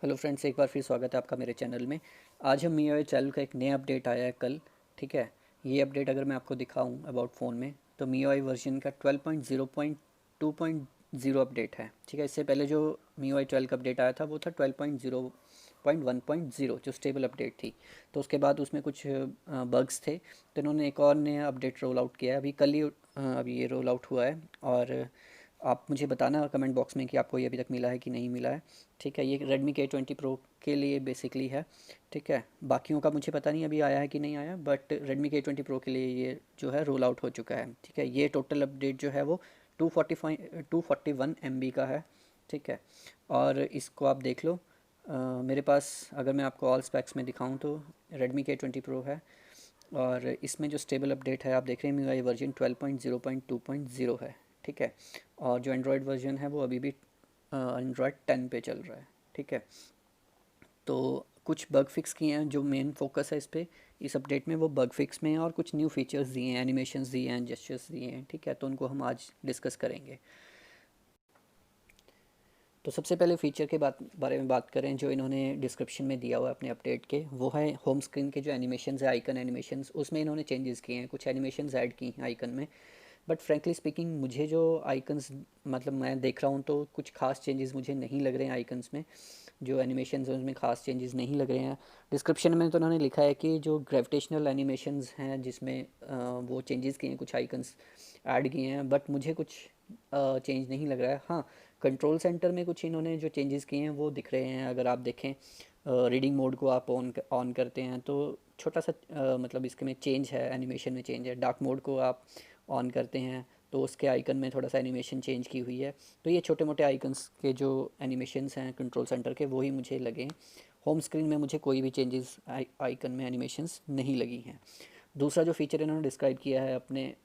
Hello friends, एक बार फिर स्वागत है आपका मेरे चैनल में। आज हम MIUI 12 का एक नया अपडेट आया है कल। ठीक है, ये अपडेट अगर मैं आपको दिखाऊं अबाउट फ़ोन में, तो MIUI वर्जन का 12.0.2.0 अपडेट है। ठीक है, इससे पहले जो MIUI 12 का अपडेट आया था वो था 12.0.1.0 जो स्टेबल अपडेट थी। तो उसके बाद उसमें कुछ बग्स थे, तो इन्होंने एक और नया अपडेट रोल आउट किया है। अभी कल ही अभी ये रोल आउट हुआ है। और आप मुझे बताना कमेंट बॉक्स में कि आपको ये अभी तक मिला है कि नहीं मिला है। ठीक है, ये Redmi K20 Pro के लिए बेसिकली है। ठीक है, बाकियों का मुझे पता नहीं अभी आया है कि नहीं आया, बट Redmi K20 Pro के लिए ये जो है रोल आउट हो चुका है। ठीक है, ये टोटल अपडेट जो है वो 241 MB का है। ठीक है, और इसको आप देख लो। मेरे पास अगर मैं आपको ऑल स्पेक्स में दिखाऊं तो Redmi K20 Pro है। और इसमें जो स्टेबल अपडेट है आप देख रहे हैं MIUI वर्जन 12.0.2.0 है। ठीक है, और जो एंड्रॉयड वर्जन है वो अभी भी एंड्रॉयड 10 पे चल रहा है। ठीक है, तो कुछ बग फिक्स किए हैं, जो मेन फोकस है इस पे इस अपडेट में वो बग फिक्स में है, और कुछ न्यू फीचर्स दिए हैं, एनिमेशंस दिए हैं, जेस्चर्स दिए हैं। ठीक है, तो उनको हम आज डिस्कस करेंगे। तो सबसे पहले फ़ीचर के बारे में बात करें जो इन्होंने डिस्क्रिप्शन में दिया हुआ है अपने अपडेट के, वो है होम स्क्रीन के जो एनिमेशंस है, आइकन एनिमेशंस, उसमें इन्होंने चेंजेस किए हैं, कुछ एनिमेशंस ऐड की हैं आइकन में। बट फ्रेंकली स्पीकिंग मुझे जो आइकन्स मतलब मैं देख रहा हूँ तो कुछ खास चेंजेस मुझे नहीं लग रहे हैं आइकन्स में। जो एनिमेशंस हैं उसमें खास चेंजेस नहीं लग रहे हैं। डिस्क्रिप्शन में तो उन्होंने लिखा है कि जो ग्रेविटेशनल एनिमेशंस हैं जिसमें वो चेंजेस किए हैं, कुछ आइकन्स ऐड किए हैं, बट मुझे कुछ चेंज नहीं लग रहा है। हाँ, कंट्रोल सेंटर में कुछ इन्होंने जो चेंजेस किए हैं वो दिख रहे हैं। अगर आप देखें, रीडिंग मोड को आप ऑन करते हैं तो छोटा सा मतलब इसके में चेंज है, एनिमेशन में चेंज है। डार्क मोड को आप ऑन करते हैं तो उसके आइकन में थोड़ा सा एनिमेशन चेंज की हुई है। तो ये छोटे मोटे आइकन्स के जो एनिमेशंस हैं कंट्रोल सेंटर के, वही मुझे लगे हैं। होम स्क्रीन में मुझे कोई भी चेंजेस आइकन में एनिमेशंस नहीं लगी हैं। दूसरा जो फीचर इन्होंने डिस्क्राइब किया है अपने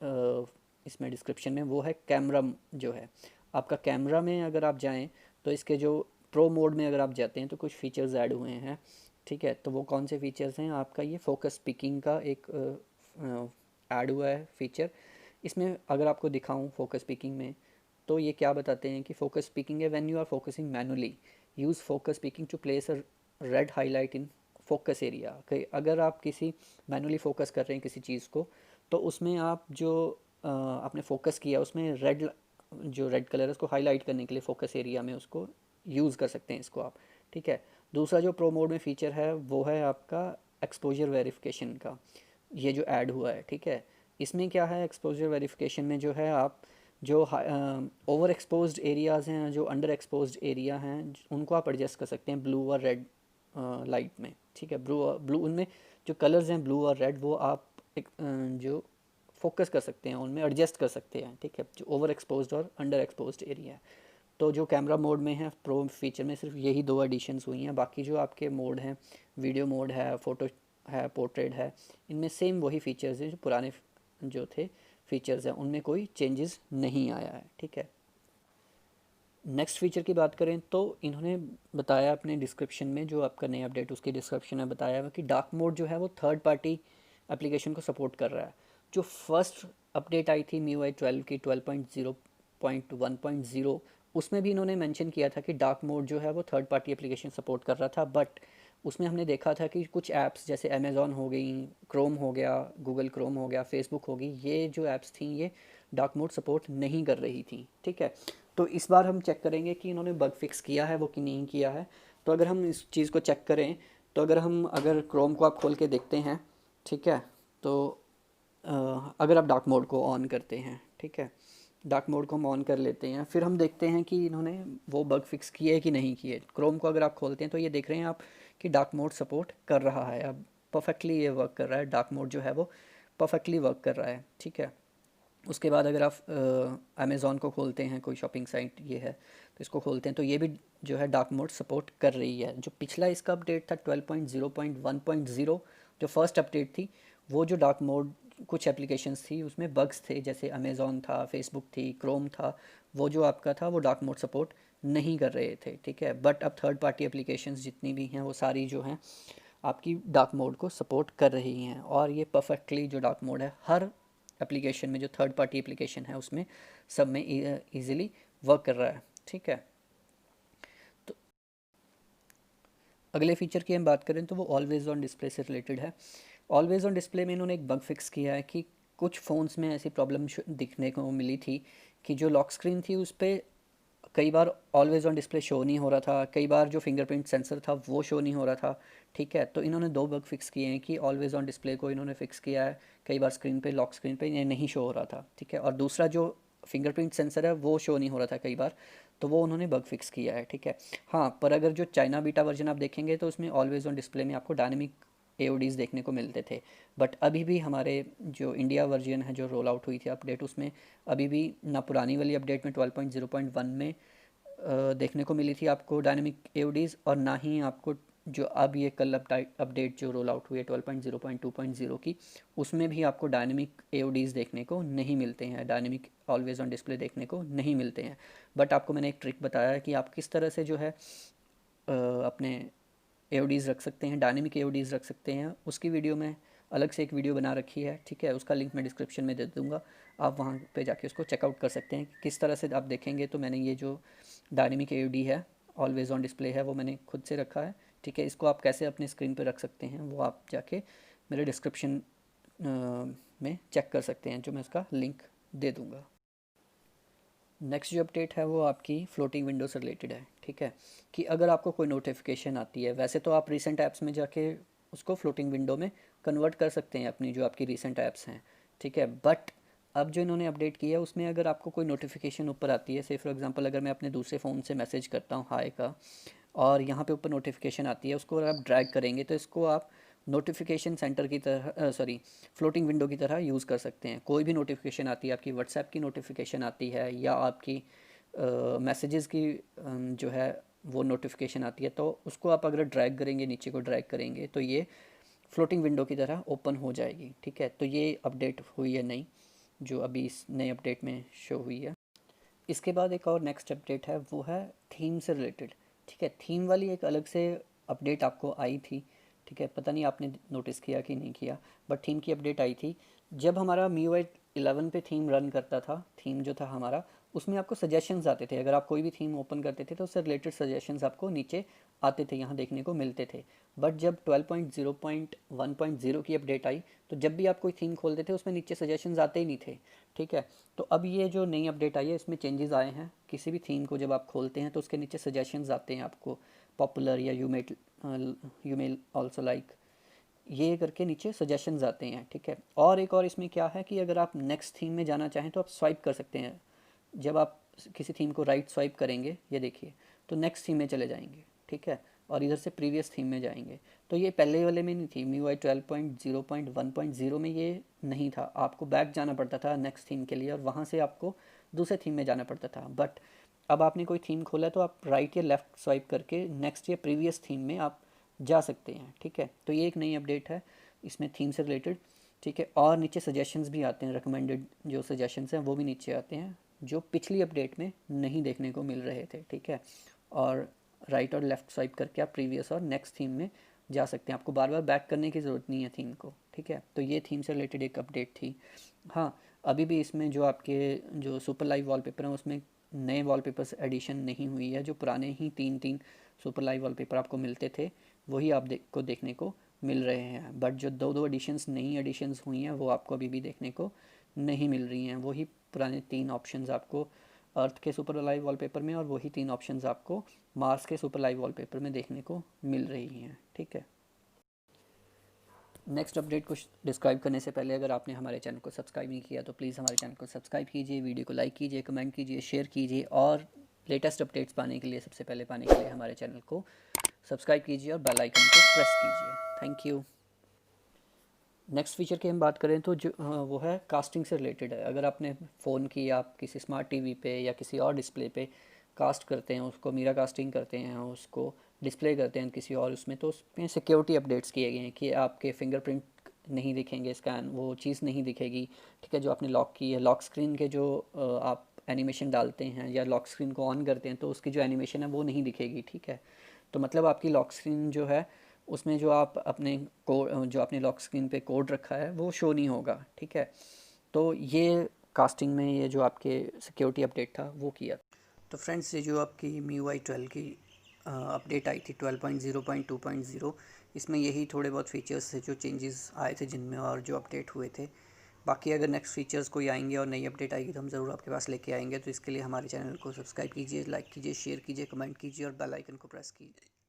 इसमें डिस्क्रिप्शन में, वो है कैमरा। जो है आपका कैमरा में अगर आप जाएं तो इसके जो प्रो मोड में अगर आप जाते हैं तो कुछ फ़ीचर्स ऐड हुए हैं। ठीक है, तो वो कौन से फ़ीचर्स हैं? आपका ये फोकस पिकिंग का एक ऐड हुआ है फ़ीचर। इसमें अगर आपको दिखाऊं फोकस पिकिंग में, तो ये क्या बताते हैं कि फोकस पिकिंग है when you are focusing manually, use focus peaking to place a red highlight in focus area. अगर आप किसी मैनुअली फोकस कर रहे हैं किसी चीज़ को, तो उसमें आप जो आपने फोकस किया उसमें रेड, जो रेड कलर है उसको हाईलाइट करने के लिए फोकस एरिया में उसको यूज़ कर सकते हैं इसको आप। ठीक है, दूसरा जो प्रो मोड में फ़ीचर है वो है आपका एक्सपोजर वेरिफिकेशन का, ये जो ऐड हुआ है। ठीक है, इसमें क्या है, एक्सपोजर वेरिफिकेशन में जो है आप जो ओवर एक्सपोज्ड एरियाज़ हैं, जो अंडर एक्सपोज्ड एरिया हैं, उनको आप एडजस्ट कर सकते हैं ब्लू और रेड लाइट में। ठीक है, ब्लू ब्लू उनमें जो कलर्स हैं ब्लू और रेड, वो आप जो फोकस कर सकते हैं उनमें एडजस्ट कर सकते हैं। ठीक है, जो ओवर एक्सपोज्ड और अंडर एक्सपोज्ड एरिया है। तो जो कैमरा मोड में है प्रो फीचर में सिर्फ यही दो एडिशंस हुई हैं। बाकी जो आपके मोड हैं, वीडियो मोड है, फ़ोटो है, पोर्ट्रेट है, इनमें सेम वही फीचर्स हैं जो पुराने जो थे फीचर्स हैं, उनमें कोई चेंजेस नहीं आया है। ठीक है, नेक्स्ट फीचर की बात करें तो इन्होंने बताया अपने डिस्क्रिप्शन में, जो आपका नया अपडेट उसके डिस्क्रिप्शन में बताया हुआ कि डार्क मोड जो है वो थर्ड पार्टी एप्लीकेशन को सपोर्ट कर रहा है। जो फर्स्ट अपडेट आई थी MIUI 12 की 12.0.1.0, उसमें भी इन्होंने मेंशन किया था कि डार्क मोड जो है वो थर्ड पार्टी एप्लीकेशन सपोर्ट कर रहा था। बट उसमें हमने देखा था कि कुछ ऐप्स जैसे अमेज़ॉन हो गई, क्रोम हो गया, गूगल क्रोम हो गया, फेसबुक हो गई, ये जो ऐप्स थी ये डार्क मोड सपोर्ट नहीं कर रही थी। ठीक है, तो इस बार हम चेक करेंगे कि इन्होंने बग फिक्स किया है वो कि नहीं किया है। तो अगर हम इस चीज़ को चेक करें, तो अगर क्रोम को आप खोल के देखते हैं, ठीक है, तो अगर आप डार्क मोड को ऑन करते हैं, ठीक है, डार्क मोड को हम ऑन कर लेते हैं, फिर हम देखते हैं कि इन्होंने वो बग फिक्स किए कि नहीं किए। क्रोम को अगर आप खोलते हैं तो ये देख रहे हैं आप कि डार्क मोड सपोर्ट कर रहा है, अब परफेक्टली ये वर्क कर रहा है। डार्क मोड जो है वो परफेक्टली वर्क कर रहा है। ठीक है, उसके बाद अगर आप अमेज़ॉन को खोलते हैं, कोई शॉपिंग साइट ये है तो इसको खोलते हैं, तो ये भी जो है डार्क मोड सपोर्ट कर रही है। जो पिछला इसका अपडेट था 12.0.1.0, जो फर्स्ट अपडेट थी, वो जो डार्क मोड कुछ एप्लीकेशंस थी उसमें बग्स थे, जैसे अमेज़ॉन था, फेसबुक थी, क्रोम था, वो जो आपका था वो डार्क मोड सपोर्ट नहीं कर रहे थे। ठीक है, बट अब थर्ड पार्टी एप्लीकेशंस जितनी भी हैं वो सारी जो हैं आपकी डार्क मोड को सपोर्ट कर रही हैं। और ये परफेक्टली जो डार्क मोड है हर एप्लीकेशन में, जो थर्ड पार्टी एप्लीकेशन है उसमें सब में ईज़िली वर्क कर रहा है। ठीक है, तो अगले फीचर की हम बात करें तो वो ऑलवेज़ ऑन डिस्प्ले से रिलेटेड है। ऑलवेज़ ऑन डिस्प्ले में इन्होंने एक बग फिक्स किया है कि कुछ फ़ोन्स में ऐसी प्रॉब्लम दिखने को मिली थी कि जो लॉक स्क्रीन थी उस पर कई बार ऑलवेज़ ऑन डिस्प्ले शो नहीं हो रहा था, कई बार जो फिंगरप्रिंट सेंसर था वो शो नहीं हो रहा था। ठीक है, तो इन्होंने दो बग फिक्स किए हैं कि ऑलवेज़ ऑन डिस्प्ले को इन्होंने फिक्स किया है, कई बार स्क्रीन पे लॉक स्क्रीन पे ये नहीं शो हो रहा था। ठीक है, और दूसरा जो फिंगरप्रिंट सेंसर है वो शो नहीं हो रहा था कई बार, तो वो उन्होंने बग फिक्स किया है। ठीक है, हाँ, पर अगर जो चाइना बीटा वर्जन आप देखेंगे तो उसमें ऑलवेज़ ऑन डिस्प्ले में आपको डायनेमिक एओडीज़ देखने को मिलते थे। बट अभी भी हमारे जो इंडिया वर्जन है जो रोल आउट हुई थी अपडेट, उसमें अभी भी ना पुरानी वाली अपडेट में 12.0.1 में देखने को मिली थी आपको डायनेमिक एओडीज़, और ना ही आपको जो अब ये कल अपडेट जो रोल आउट हुई है 12.0.2.0 की, उसमें भी आपको डायनेमिक एओडीज़ देखने को नहीं मिलते हैं, डायनेमिक ऑलवेज ऑन डिस्प्ले देखने को नहीं मिलते हैं। बट आपको मैंने एक ट्रिक बताया है कि आप किस तरह से जो है अपने एओडीज़ रख सकते हैं, डायनेमिक एओडीज़ रख सकते हैं। उसकी वीडियो में अलग से एक वीडियो बना रखी है। ठीक है, उसका लिंक मैं डिस्क्रिप्शन में दे दूँगा, आप वहाँ पे जाके उसको चेकआउट कर सकते हैं। किस तरह से आप देखेंगे तो मैंने ये जो डायनेमिक एओडी है, ऑलवेज ऑन डिस्प्ले है, वो मैंने खुद से रखा है। ठीक है, इसको आप कैसे अपने स्क्रीन पे रख सकते हैं वो आप जाके मेरे डिस्क्रिप्शन में चेक कर सकते हैं, जो मैं उसका लिंक दे दूँगा। नेक्स्ट जो अपडेट है वो आपकी फ्लोटिंग विंडो से रिलेटेड है। ठीक है, कि अगर आपको कोई नोटिफिकेशन आती है, वैसे तो आप रीसेंट ऐप्स में जाके उसको फ्लोटिंग विंडो में कन्वर्ट कर सकते हैं अपनी जो आपकी रीसेंट ऐप्स हैं। ठीक है, बट अब जो इन्होंने अपडेट किया है उसमें अगर आपको कोई नोटिफिकेशन ऊपर आती है, से फॉर एग्जांपल अगर मैं अपने दूसरे फ़ोन से मैसेज करता हूँ हाय का, और यहाँ पे ऊपर नोटिफिकेशन आती है, उसको अगर आप ड्रैग करेंगे तो इसको आप नोटिफिकेशन सेंटर की तरह सॉरी फ्लोटिंग विंडो की तरह यूज़ कर सकते हैं। कोई भी नोटिफिकेशन आती है, आपकी व्हाट्सएप की नोटिफिकेशन आती है या आपकी मैसेजेस की जो है वो नोटिफिकेशन आती है, तो उसको आप अगर ड्रैग करेंगे, नीचे को ड्रैग करेंगे तो ये फ्लोटिंग विंडो की तरह ओपन हो जाएगी। ठीक है, तो ये अपडेट हुई है नई, जो अभी इस नए अपडेट में शो हुई है। इसके बाद एक और नेक्स्ट अपडेट है, वो है थीम से रिलेटेड। ठीक है, थीम वाली एक अलग से अपडेट आपको आई थी। ठीक है, पता नहीं आपने नोटिस किया कि नहीं किया, बट थीम की अपडेट आई थी। जब हमारा MIUI 11 पे थीम रन करता था, थीम जो था हमारा, उसमें आपको सजेशंस आते थे। अगर आप कोई भी थीम ओपन करते थे तो उससे रिलेटेड सजेशंस आपको नीचे आते थे, यहाँ देखने को मिलते थे। बट जब 12.0.1.0 की अपडेट आई तो जब भी आप कोई थीम खोलते थे उसमें नीचे सजेशंस आते ही नहीं थे। ठीक है, तो अब ये जो नई अपडेट आई है इसमें चेंजेस आए हैं। किसी भी थीम को जब आप खोलते हैं तो उसके नीचे सजेशंस आते हैं आपको, पॉपुलर या यू मे ऑल्सो लाइक, ये करके नीचे सजेशंस आते हैं। ठीक है, और एक और इसमें क्या है कि अगर आप नेक्स्ट थीम में जाना चाहें तो आप स्वाइप कर सकते हैं। जब आप किसी थीम को राइट स्वाइप करेंगे, ये देखिए, तो नेक्स्ट थीम में चले जाएंगे। ठीक है, और इधर से प्रीवियस थीम में जाएंगे। तो ये पहले वाले में नहीं थी, MIUI 12.0.1.0 में ये नहीं था। आपको बैक जाना पड़ता था नेक्स्ट थीम के लिए और वहाँ से आपको दूसरे थीम में जाना पड़ता था। बट अब आपने कोई थीम खोला तो आप राइट या लेफ़्ट स्वाइप करके नेक्स्ट या प्रीवियस थीम में आप जा सकते हैं। ठीक है, तो ये एक नई अपडेट है इसमें थीम से रिलेटेड। ठीक है, और नीचे सजेशंस भी आते हैं, रिकमेंडेड जो सजेशंस हैं वो भी नीचे आते हैं, जो पिछली अपडेट में नहीं देखने को मिल रहे थे। ठीक है, और राइट और लेफ़्ट स्वाइप करके आप प्रीवियस और नेक्स्ट थीम में जा सकते हैं, आपको बार बार बैक करने की ज़रूरत नहीं है थीम को। ठीक है, तो ये थीम से रिलेटेड एक अपडेट थी। हाँ, अभी भी इसमें जो आपके जो सुपर लाइव वॉलपेपर हैं उसमें नए वॉलपेपर्स एडिशन नहीं हुई है। जो पुराने ही तीन तीन सुपर लाइव वॉलपेपर आपको मिलते थे वही आप देखने को मिल रहे हैं। बट जो दो दो एडिशंस नई एडिशंस हुई हैं वो आपको अभी भी देखने को नहीं मिल रही हैं। वही पुराने तीन ऑप्शंस आपको अर्थ के सुपर लाइव वॉलपेपर में और वही तीन ऑप्शंस आपको मार्स के सुपर लाइव वॉलपेपर में देखने को मिल रही हैं। ठीक है, नेक्स्ट अपडेट को डिस्क्राइब करने से पहले अगर आपने हमारे चैनल को सब्सक्राइब नहीं किया तो प्लीज़ हमारे चैनल को सब्सक्राइब कीजिए, वीडियो को लाइक कीजिए, कमेंट कीजिए, शेयर कीजिए, और लेटेस्ट अपडेट्स पाने के लिए, सबसे पहले पाने के लिए हमारे चैनल को सब्सक्राइब कीजिए और बेल आइकन को प्रेस कीजिए। Thank you. नेक्स्ट फीचर की हम बात करें तो जो वो है कास्टिंग से रिलेटेड है। अगर आपने फ़ोन की आप किसी स्मार्ट टीवी पे या किसी और डिस्प्ले पे कास्ट करते हैं, उसको मीरा कास्टिंग करते हैं, उसको डिस्प्ले करते हैं किसी और उसमें, तो उसमें सिक्योरिटी अपडेट्स किए गए हैं कि आपके फिंगरप्रिंट नहीं दिखेंगे, स्कैन वो चीज़ नहीं दिखेगी। ठीक है, जो आपने लॉक की है, लॉक स्क्रीन के जो आप एनिमेशन डालते हैं या लॉक स्क्रीन को ऑन करते हैं तो उसकी जो एनिमेशन है वो नहीं दिखेगी। ठीक है, तो मतलब आपकी लॉक स्क्रीन जो है उसमें जो आप अपने जो आपने लॉक स्क्रीन पे कोड रखा है वो शो नहीं होगा। ठीक है, तो ये कास्टिंग में ये जो आपके सिक्योरिटी अपडेट था वो किया। तो फ्रेंड्स, ये जो आपकी MIUI 12 की अपडेट आई थी 12.0.2.0, इसमें यही थोड़े बहुत फीचर्स थे जो चेंजेस आए थे जिनमें, और जो अपडेट हुए थे। बाकी अगर नेक्स्ट फीचर्स कोई आएंगे और नई अपडेट आएगी तो हम ज़रूर आपके पास लेके आएंगे। तो इसके लिए हमारे चैनल को सब्सक्राइब कीजिए, लाइक कीजिए, शेयर कीजिए, कमेंट कीजिए और बेल आइकन को प्रेस कीजिए।